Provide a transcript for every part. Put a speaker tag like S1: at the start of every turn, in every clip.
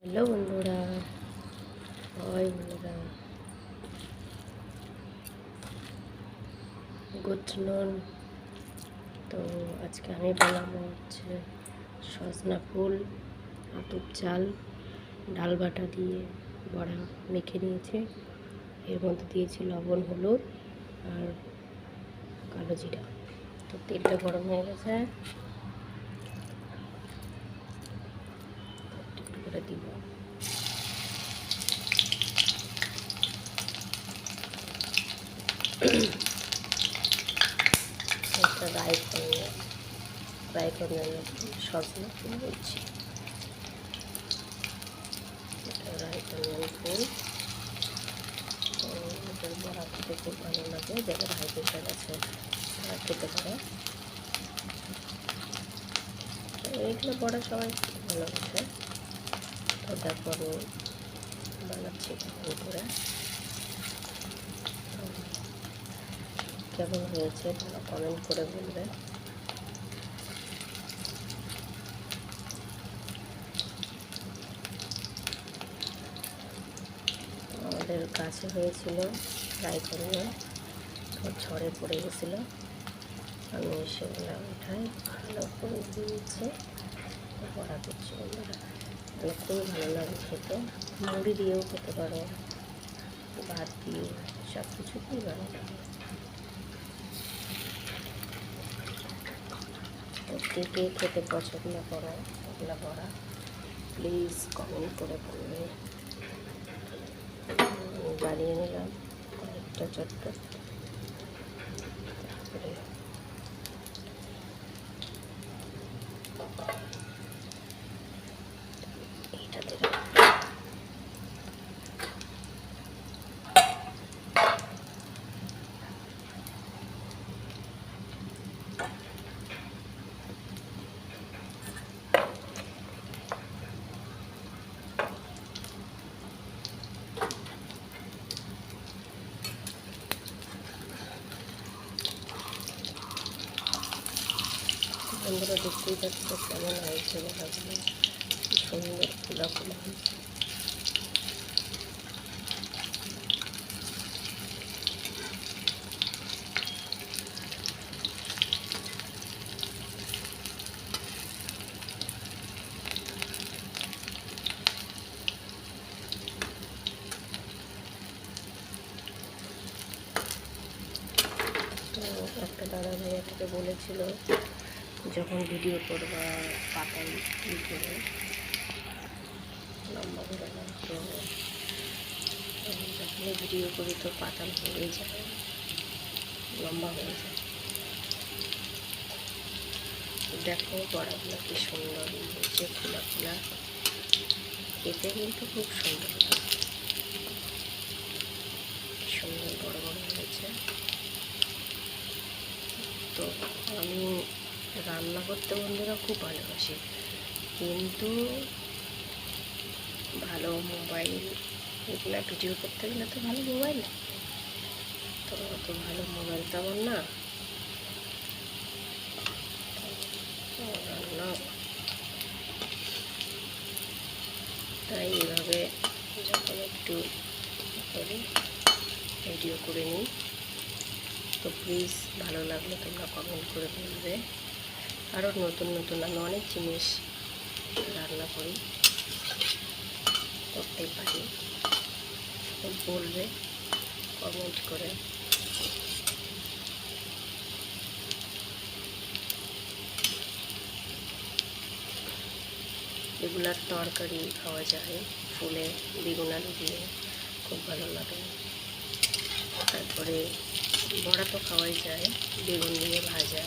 S1: Hello বন্ধুরা, high বন্ধুরা, good নুন। তো আজকে আমি বানাবো হচ্ছে সজনা ফুল, আতপ চাল, ডাল বাটা দিয়ে বড়া মেখে নিয়েছি। এর মধ্যে দিয়েছি লবণ, হলুদ আর কালো জিরা। তো তেলটা গরম হয়ে গেছে, একটু করে দিব। একটা রাই করনের সজনা ফুল বলছি, এটা রাই করনের ফুল। তো এটার বড়া খেতে খুব ভালো লাগে, যাদের হাই প্রেশার আছে তারা খেতে পারে। তো এইগুলো বড়া সবাই ভালোবাসে। তো দেখো আমি বানাচ্ছি কেমন করে, কেমন হয়েছে তোমরা কমেন্ট করে বলবে। আমাদের গাছে হয়েছিল ট্রাই করে, তো ঝড়ে পড়ে গেছিলো, আমি সেগুলো উঠাই ভালো করে দিয়েছি। বড়া করছি বন্ধুরা, মানে খুবই ভালো লাগে খেতে। মুড়ি দিয়েও খেতে পারো, ভাত দিয়ে, সব কিছুতেই ভালো লাগে। তো কে কে খেতে পছন্দ করো এগুলো বড়া, প্লিজ কমেন্ট করে বলবে। বানিয়ে নিলাম কয়েকটা চটপট, তারপরে এইটাতে বন্ধুরা দেখতেই পাচ্ছ কেমন হয়েছে বড়াগুলো, কি সুন্দর ফুলা ফুলা হয়েছে। তো একটা দাদা ভাই থেকে বলেছিল, যখন ভিডিও করবা পাতায় ই করে লম্বা করে না, তো যখনই ভিডিও করি তো পাতাল হয়ে যায়, লম্বা হয়ে যায়। দেখো বড়াগুলো কি সুন্দর হয়েছে, খোলা খোলা, খেতে কিন্তু খুব সুন্দর লাগে, সুন্দর বড় বড় হয়েছে। তো আমি রান্না করতে বন্ধুরা খুব ভালোবাসি, কিন্তু ভালো মোবাইল, এগুলো ভিডিও করতে গেলে তো ভালো মোবাইল, তো অত ভালো মোবাইল তো আমার না। রান্না তাই এভাবে যখন একটু করি ভিডিও করে নিই। তো প্লিজ ভালো লাগলে তোমরা কমেন্ট করে বলবে। আরও নতুন নতুন আমি অনেক জিনিস রান্না করি, করতে পারি, তো বলবে কমেন্ট করে। এগুলার তরকারি খাওয়া যায়, ফুলে বেগুন আলু দিয়ে খুব ভালো লাগে। তারপরে বড়া তো খাওয়াই যায়, বেগুন দিয়ে ভাজা।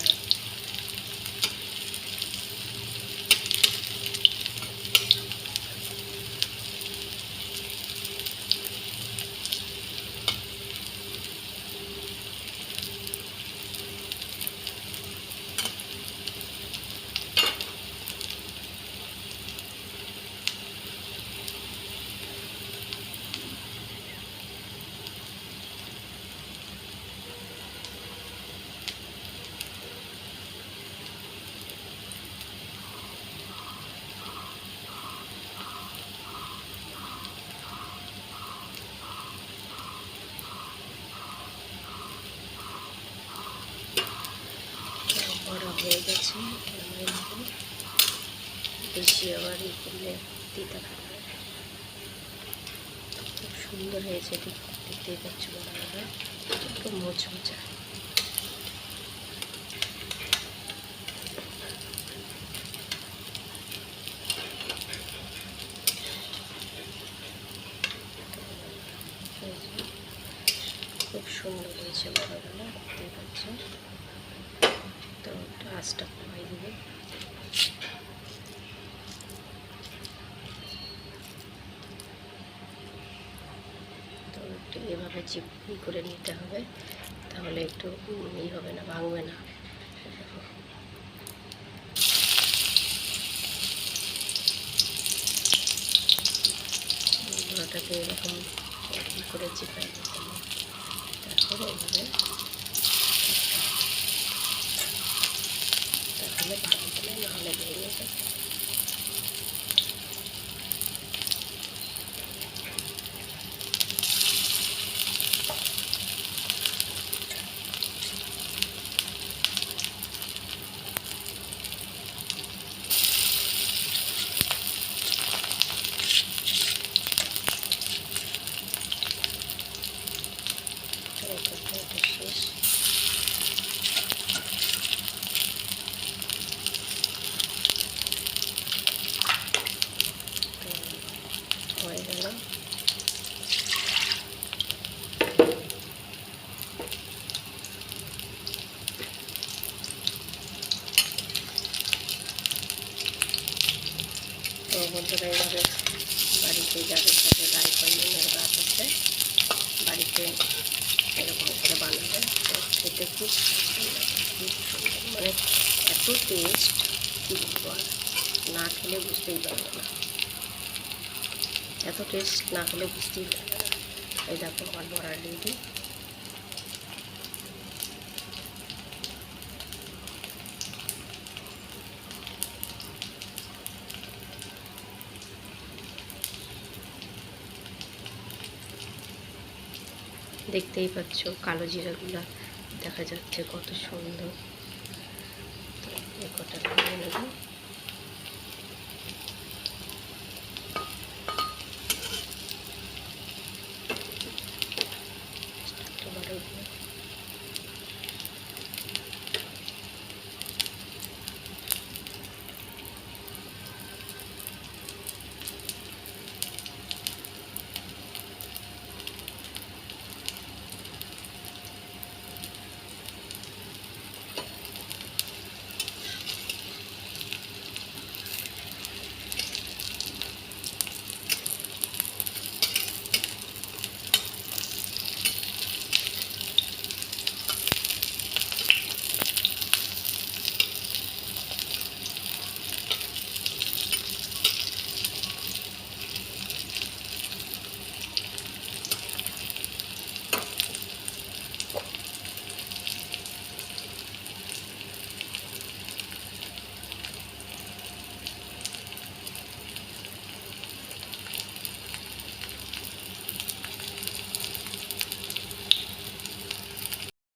S1: দিয়েছি, বেশি আবার ই করলে দিতে পারবে। খুব সুন্দর হয়েছে, ঠিক দেখতেই পাচ্ছ বড়াগুলো, একটু মোচমোচা। খুব সুন্দর হয়েছে বড়াগুলো, দেখতেই পাচ্ছ। তো একটু আঁচটা কমাই দেবে। তো একটু এভাবে চিপি করে নিতে হবে, তাহলে একটু ই হবে না, ভাঙবে না। বড়াটাকে এরকম ই করে চিপাই দিতে হবে, তারপরে এভাবে তাহলে ভাঙবে না, নাহলে ভেঙে যাবে। শেষ। হয়ে গেল। তো বন্ধুরা, এইভাবে বাড়িতে যাদের সাথে রাইকনের গাছ আছে, বাড়িতে এরকম করে বানাবে, তো খেতে খুব সুন্দর, খুব সুন্দর, মানে এত টেস্ট কী বলবো, আর না খেলে বুঝতেই পারবে না, এত টেস্ট না খেলে বুঝতেই পারবে না। এই দেখো আমার বড়া রেডি। দেখতেই পাচ্ছ কালো জিরাগুলো দেখা যাচ্ছে কত সুন্দর। তো এই কটা করে নেব।